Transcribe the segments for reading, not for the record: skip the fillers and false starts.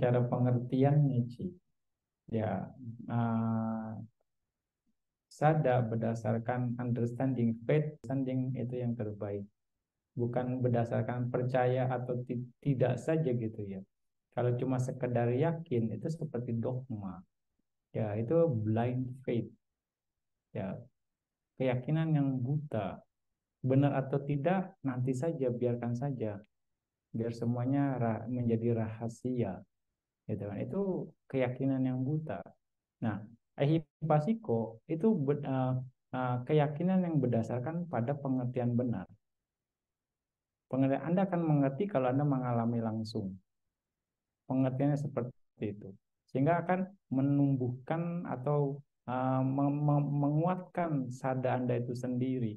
secara pengertiannya, Ci. Ya, uh, sada berdasarkan understanding, faith, understanding itu yang terbaik. Bukan berdasarkan percaya atau tidak saja gitu ya. Kalau cuma sekedar yakin itu seperti dogma. Ya, itu blind faith. Ya, keyakinan yang buta. Benar atau tidak nanti saja, biarkan saja. Biar semuanya menjadi rahasia. Gitu kan. Itu keyakinan yang buta. Nah, ehipassiko itu keyakinan yang berdasarkan pada pengertian benar. Pengertian Anda akan mengerti kalau Anda mengalami langsung. Pengertiannya seperti itu. Sehingga akan menumbuhkan atau menguatkan sada Anda itu sendiri.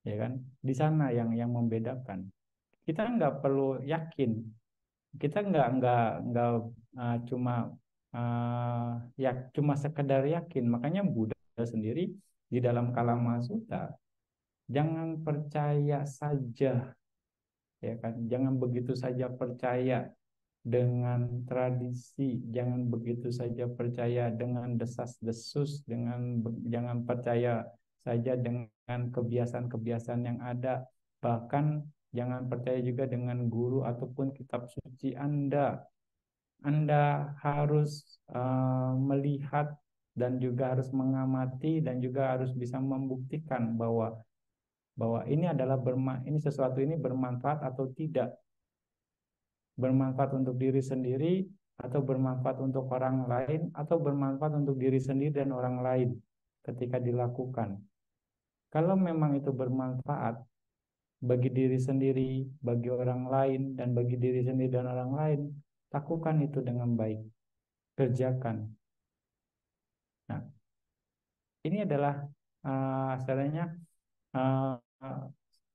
Ya kan? Di sana yang membedakan. Kita nggak perlu yakin. Kita nggak cuma ya cuma sekedar yakin. Makanya Buddha sendiri di dalam Kalamasutra jangan percaya saja, ya kan? Jangan begitu saja percaya dengan tradisi, jangan begitu saja percaya dengan desas-desus, jangan percaya saja dengan kebiasaan-kebiasaan yang ada, bahkan jangan percaya juga dengan guru ataupun kitab suci Anda. Anda harus melihat dan juga harus mengamati dan juga harus bisa membuktikan bahwa bahwa ini adalah ini sesuatu ini bermanfaat atau tidak, bermanfaat untuk diri sendiri atau bermanfaat untuk orang lain atau bermanfaat untuk diri sendiri dan orang lain ketika dilakukan. Kalau memang itu bermanfaat bagi diri sendiri, bagi orang lain, dan bagi diri sendiri dan orang lain, lakukan itu dengan baik, kerjakan. Nah, ini adalah sebenarnya uh,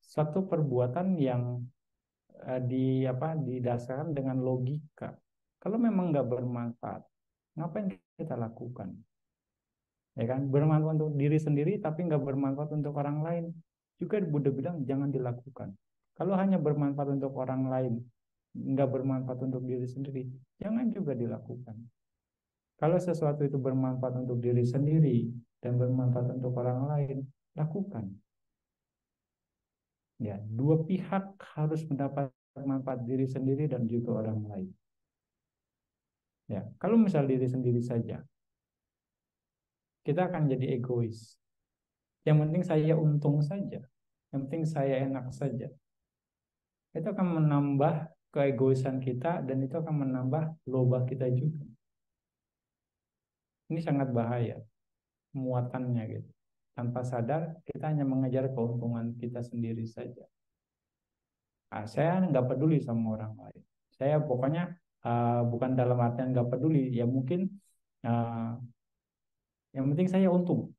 suatu perbuatan yang didasarkan dengan logika. Kalau memang nggak bermanfaat, ngapain kita lakukan? Ya kan, bermanfaat untuk diri sendiri tapi nggak bermanfaat untuk orang lain. Juga Buddha bilang jangan dilakukan. Kalau hanya bermanfaat untuk orang lain, nggak bermanfaat untuk diri sendiri, jangan juga dilakukan. Kalau sesuatu itu bermanfaat untuk diri sendiri dan bermanfaat untuk orang lain, lakukan. Ya, dua pihak harus mendapat manfaat diri sendiri dan juga orang lain. Ya, kalau misal diri sendiri saja, kita akan jadi egois. Yang penting saya untung saja. Yang penting saya enak saja. Itu akan menambah keegoisan kita dan itu akan menambah loba kita juga. Ini sangat bahaya muatannya gitu. Tanpa sadar kita hanya mengejar keuntungan kita sendiri saja. Nah, saya nggak peduli sama orang lain. Saya pokoknya bukan dalam artian nggak peduli. Ya mungkin uh, yang penting saya untung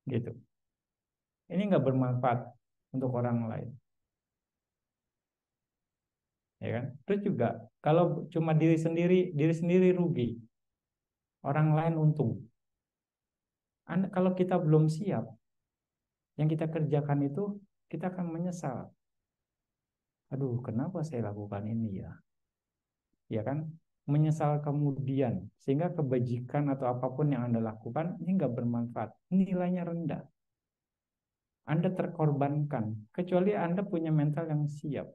gitu. Ini nggak bermanfaat untuk orang lain. Ya kan? Terus juga kalau cuma diri sendiri rugi, orang lain untung. Kalau kita belum siap, yang kita kerjakan itu kita akan menyesal. Aduh, kenapa saya lakukan ini ya? Ya kan? Menyesal kemudian, sehingga kebajikan atau apapun yang Anda lakukan ini nggak bermanfaat, nilainya rendah. Anda terkorbankan, kecuali Anda punya mental yang siap.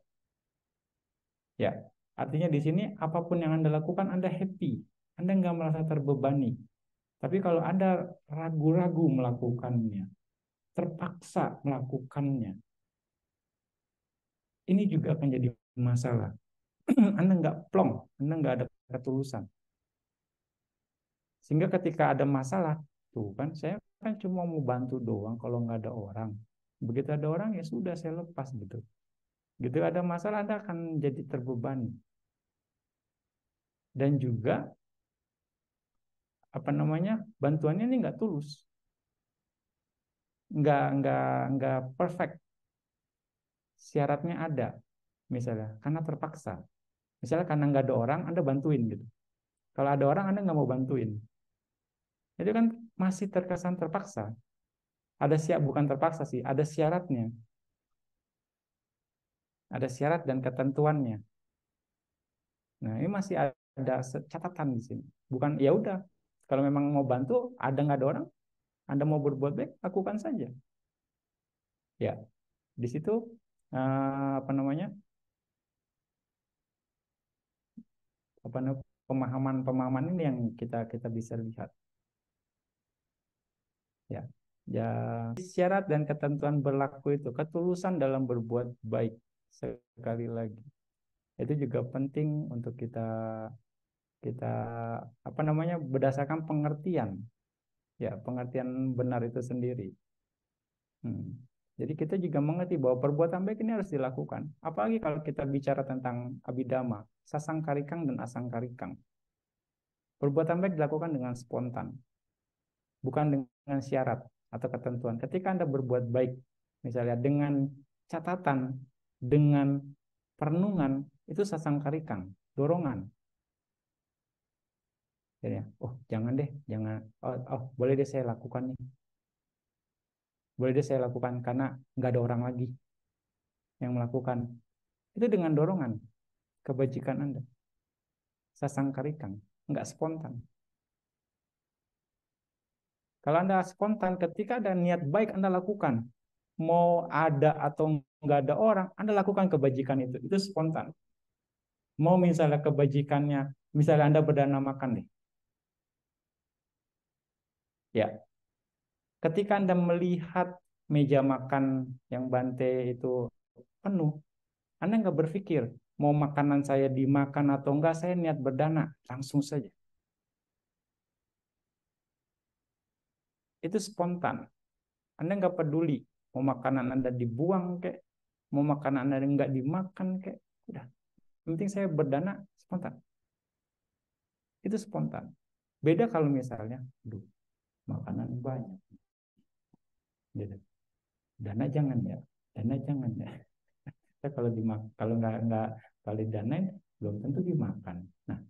Ya, artinya di sini apapun yang Anda lakukan, Anda happy, Anda nggak merasa terbebani. Tapi kalau Anda ragu-ragu melakukannya, terpaksa melakukannya, ini juga akan jadi masalah. Anda nggak plong, Anda nggak ada ketulusan. Sehingga ketika ada masalah, tuh kan saya kan cuma mau bantu doang kalau nggak ada orang. Begitu ada orang ya sudah saya lepas gitu. Gitu ada masalah Anda akan jadi terbebani. Dan juga apa namanya bantuannya ini nggak tulus, nggak perfect. Syaratnya ada, misalnya karena terpaksa. Misalnya karena nggak ada orang, Anda bantuin gitu. Kalau ada orang, Anda nggak mau bantuin. Itu kan masih terkesan terpaksa. Ada bukan terpaksa sih, ada syaratnya. Ada syarat dan ketentuannya. Nah, ini masih ada catatan di sini. Bukan ya udah, kalau memang mau bantu, ada nggak ada orang, Anda mau berbuat baik, lakukan saja. Ya, di situ apa namanya? Apa namanya? Pemahaman-pemahaman ini yang kita kita bisa lihat. Ya, ya syarat dan ketentuan berlaku itu ketulusan dalam berbuat baik sekali lagi. Itu juga penting untuk kita kita apa namanya berdasarkan pengertian, ya pengertian benar itu sendiri. Jadi kita juga mengerti bahwa perbuatan baik ini harus dilakukan. Apalagi kalau kita bicara tentang abidama, sasangkarikang dan asangkarikang. Perbuatan baik dilakukan dengan spontan, bukan dengan syarat atau ketentuan. Ketika Anda berbuat baik, misalnya dengan catatan, dengan perenungan, itu sasangkarikang, dorongan. Jadi, oh jangan deh, jangan, boleh deh saya lakukan nih. Boleh deh saya lakukan karena nggak ada orang lagi yang melakukan. Itu dengan dorongan kebajikan Anda. Sasangkarikang, nggak spontan. Kalau Anda spontan, ketika ada niat baik Anda lakukan, mau ada atau nggak ada orang, Anda lakukan kebajikan itu spontan. Mau misalnya kebajikannya, misalnya Anda berdana makan nih, ya. Ketika Anda melihat meja makan yang Bante itu penuh, Anda nggak berpikir mau makanan saya dimakan atau enggak, saya niat berdana, langsung saja. Itu spontan. Anda nggak peduli mau makanan Anda dibuang kek, mau makanan Anda nggak dimakan kek, udah. Yang penting saya berdana spontan. Itu spontan. Beda kalau misalnya, aduh, makanan banyak. Gitu. Dana jangan ya, dana jangan ya. Saya kalau kalau nggak kalau danain belum tentu dimakan. Nah,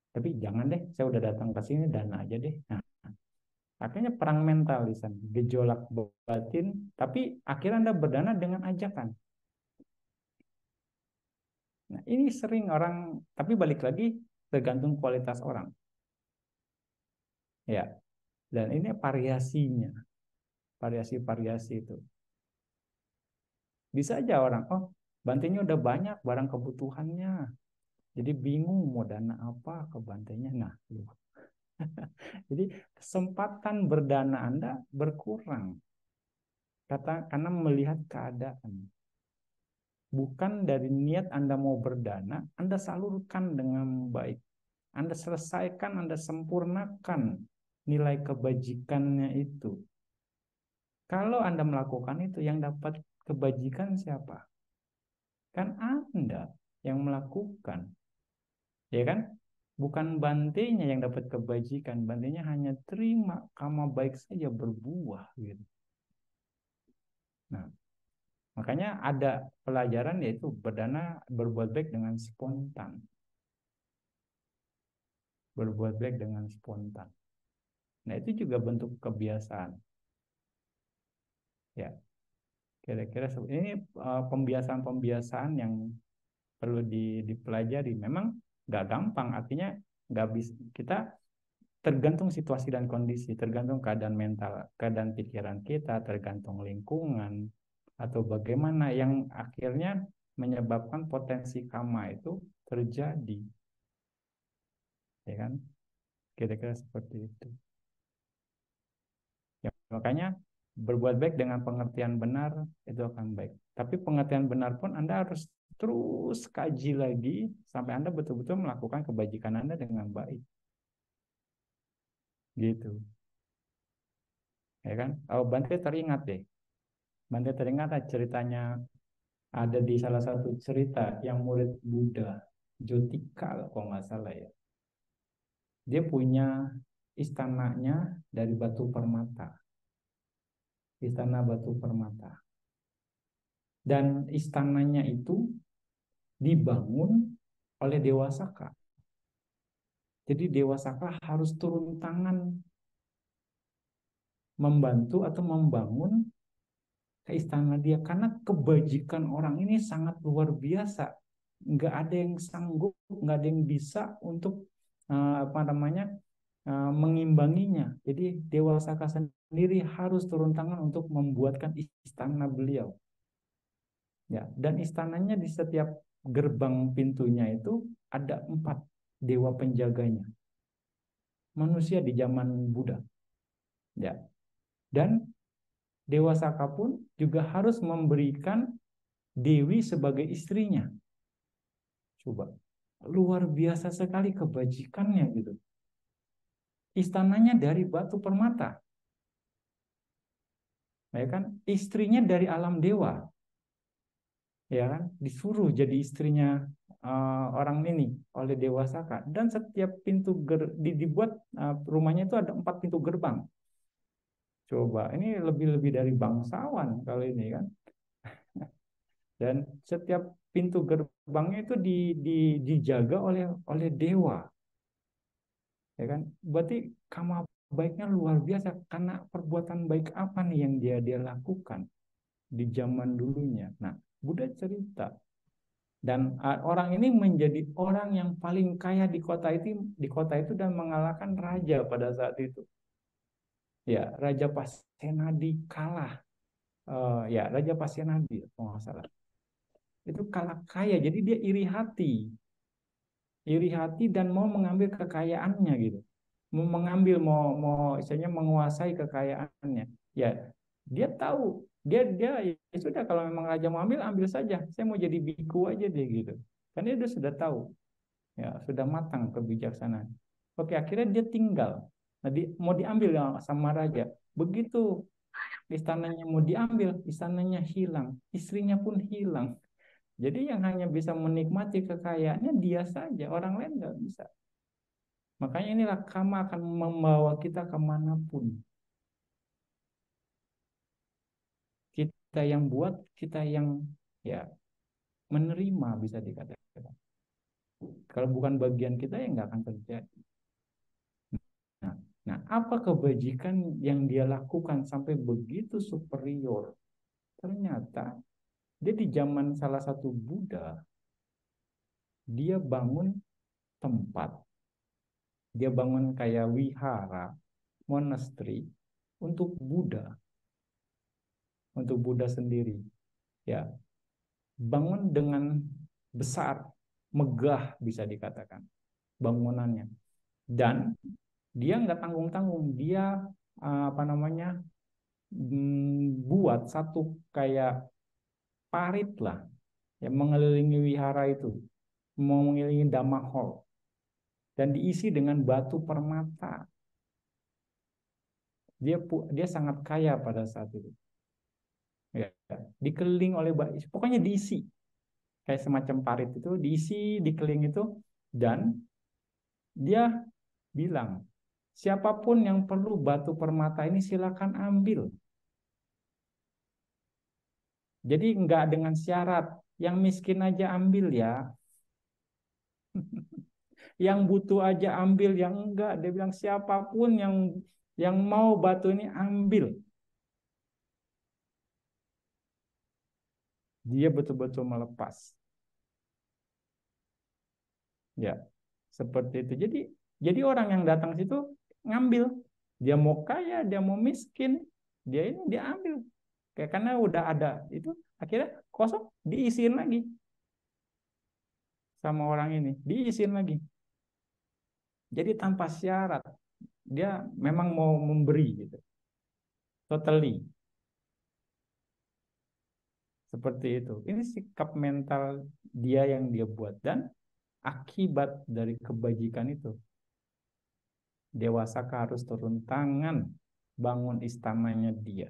tapi jangan deh, saya udah datang ke sini dana aja deh. Nah, akhirnya perang mental di sana, gejolak batin, tapi akhirnya Anda berdana dengan ajakan. Nah, ini sering orang, tapi balik lagi tergantung kualitas orang. Ya, dan ini variasinya, variasi-variasi itu. Bisa aja orang, oh, bantainya udah banyak barang kebutuhannya. Jadi bingung mau dana apa ke bantainya. Nah, jadi kesempatan berdana Anda berkurang karena melihat keadaan. Bukan dari niat Anda mau berdana, Anda salurkan dengan baik. Anda selesaikan, Anda sempurnakan nilai kebajikannya itu. Kalau Anda melakukan itu, yang dapat kebajikan siapa? Kan Anda yang melakukan. Ya kan? Bukan bantainya yang dapat kebajikan, bantainya hanya terima karma baik saja berbuah gitu. Nah, makanya ada pelajaran yaitu berdana berbuat baik dengan spontan. Berbuat baik dengan spontan. Nah, itu juga bentuk kebiasaan. Ya, kira-kira ini pembiasaan-pembiasaan yang perlu dipelajari. Memang nggak gampang, artinya nggak bisa kita tergantung situasi dan kondisi, tergantung keadaan mental, keadaan pikiran kita, tergantung lingkungan atau bagaimana yang akhirnya menyebabkan potensi karma itu terjadi, ya kan? Kira-kira seperti itu. Ya, makanya berbuat baik dengan pengertian benar itu akan baik. Tapi pengertian benar pun Anda harus terus kaji lagi sampai Anda betul-betul melakukan kebajikan Anda dengan baik. Gitu. Ya kan? Oh, Bante teringat deh. Bante teringat ceritanya ada di salah satu cerita yang murid Buddha, Jotika kalau nggak salah ya. Dia punya istananya dari batu permata. Istana batu permata. Dan istananya itu dibangun oleh Dewa Saka. Jadi Dewa Saka harus turun tangan membantu atau membangun ke istana dia karena kebajikan orang ini sangat luar biasa. nggak ada yang sanggup, nggak ada yang bisa untuk apa namanya mengimbanginya. Jadi Dewa Saka sendiri harus turun tangan untuk membuatkan istana beliau. Ya, dan istananya di setiap gerbang pintunya itu ada 4 dewa penjaganya. Manusia di zaman Buddha. Ya, dan Dewa Saka pun juga harus memberikan Dewi sebagai istrinya. Coba, luar biasa sekali kebajikannya gitu. Istananya dari batu permata, ya kan? Istrinya dari alam dewa, ya kan? Disuruh jadi istrinya orang ini oleh Dewa Saka. Dan setiap pintu dibuat rumahnya itu ada 4 pintu gerbang. Coba, ini lebih-lebih dari bangsawan kalau ini kan. Dan setiap pintu gerbangnya itu dijaga oleh dewa, ya kan? Berarti karma baiknya luar biasa, karena perbuatan baik apa nih yang dia lakukan di zaman dulunya. Nah, Buddha cerita, dan orang ini menjadi orang yang paling kaya di kota itu dan mengalahkan raja pada saat itu. Ya, Raja Pasenadi kalah. Ya, Raja Pasenadi kalau nggak salah. Itu kalah kaya, jadi dia iri hati dan mau mengambil kekayaannya gitu, mau mengambil, mau istilahnya menguasai kekayaannya. Ya, dia tahu, dia ya sudah, kalau memang raja mau ambil, ambil saja, saya mau jadi biku aja deh gitu, karena dia sudah tahu, ya sudah matang kebijaksanaan. Oke, akhirnya dia tinggal. Nah, mau diambil sama raja. Begitu istananya mau diambil, istananya hilang, istrinya pun hilang. Jadi yang hanya bisa menikmati kekayaannya dia saja, orang lain nggak bisa. Makanya inilah karma akan membawa kita kemanapun. Kita yang buat, kita yang ya menerima, bisa dikatakan. Kalau bukan bagian kita, ya nggak akan terjadi. Nah, nah, apa kebajikan yang dia lakukan sampai begitu superior? Ternyata dia di zaman salah satu Buddha, dia bangun tempat, dia bangun kayak wihara, monastery untuk Buddha sendiri. Ya, bangun dengan besar, megah bisa dikatakan bangunannya. Dan dia nggak tanggung-tanggung, dia apa namanya buat satu kayak parit lah yang mengelilingi wihara itu, mengelilingi Dhamma Hall, dan diisi dengan batu permata. Dia sangat kaya pada saat itu. Ya, dikeliling oleh pokoknya diisi kayak semacam parit itu, diisi dikeliling itu. Dan dia bilang, siapapun yang perlu batu permata ini silakan ambil. Jadi nggak dengan syarat, yang miskin aja ambil ya, yang butuh aja ambil, yang enggak, dia bilang siapapun yang mau batu ini ambil. Dia betul-betul melepas. Ya, seperti itu. Jadi orang yang datang situ ngambil. Dia mau kaya, dia mau miskin, dia ambil. Kayak karena udah ada itu, akhirnya kosong, diisiin lagi sama orang ini, diisiin lagi. Jadi tanpa syarat, dia memang mau memberi gitu. Totally seperti itu. Ini sikap mental dia yang dia buat, dan akibat dari kebajikan itu, dewasa harus turun tangan bangun istananya dia.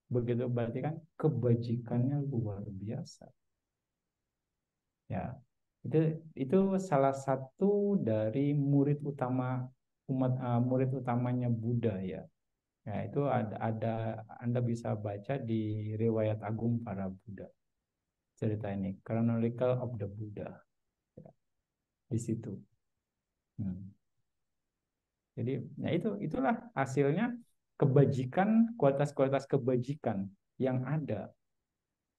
Begitu, berarti kan kebajikannya luar biasa. Ya, itu salah satu dari murid utamanya Buddha ya. Ya, itu ada Anda bisa baca di riwayat Agung para Buddha, cerita ini, Chronicle of the Buddha, ya, di situ. Hmm. Jadi, ya itulah hasilnya kebajikan, kualitas-kualitas kebajikan yang ada,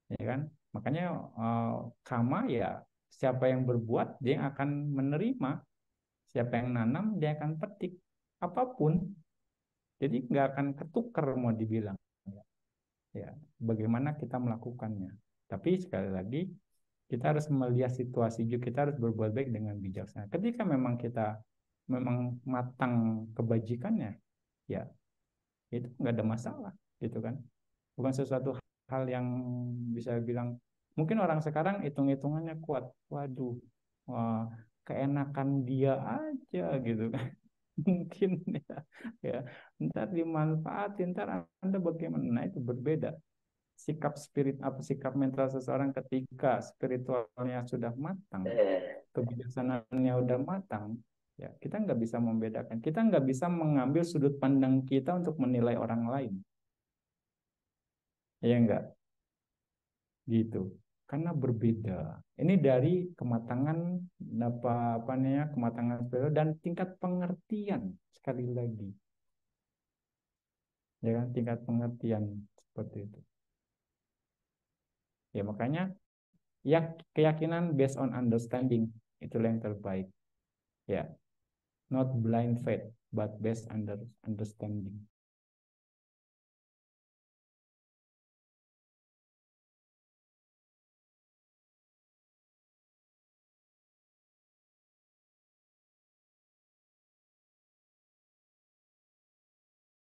ya kan? Makanya karma ya siapa yang berbuat dia akan menerima, siapa yang nanam dia akan petik, apapun. Jadi nggak akan ketukar mau dibilang. Ya, bagaimana kita melakukannya. Tapi sekali lagi kita harus melihat situasi juga, kita harus berbuat baik dengan bijaksana. Ketika memang kita memang matang kebajikannya, ya itu nggak ada masalah, gitu kan. Bukan sesuatu hal yang bisa bilang, mungkin orang sekarang hitung-hitungannya kuat. Waduh, wah, keenakan dia aja gitu kan. Mungkin ya, ya, ntar dimanfaatin, ntar Anda bagaimana? Nah, itu berbeda. Sikap spirit apa sikap mental seseorang ketika spiritualnya sudah matang, kebijaksanaannya udah matang, ya kita nggak bisa membedakan. Kita nggak bisa mengambil sudut pandang kita untuk menilai orang lain, ya enggak gitu. Karena berbeda. Ini dari kematangan apa namanya kematangan spiritual dan tingkat pengertian sekali lagi, ya kan tingkat pengertian seperti itu. Ya makanya ya keyakinan based on understanding itulah yang terbaik. Ya, not blind faith, but based under understanding.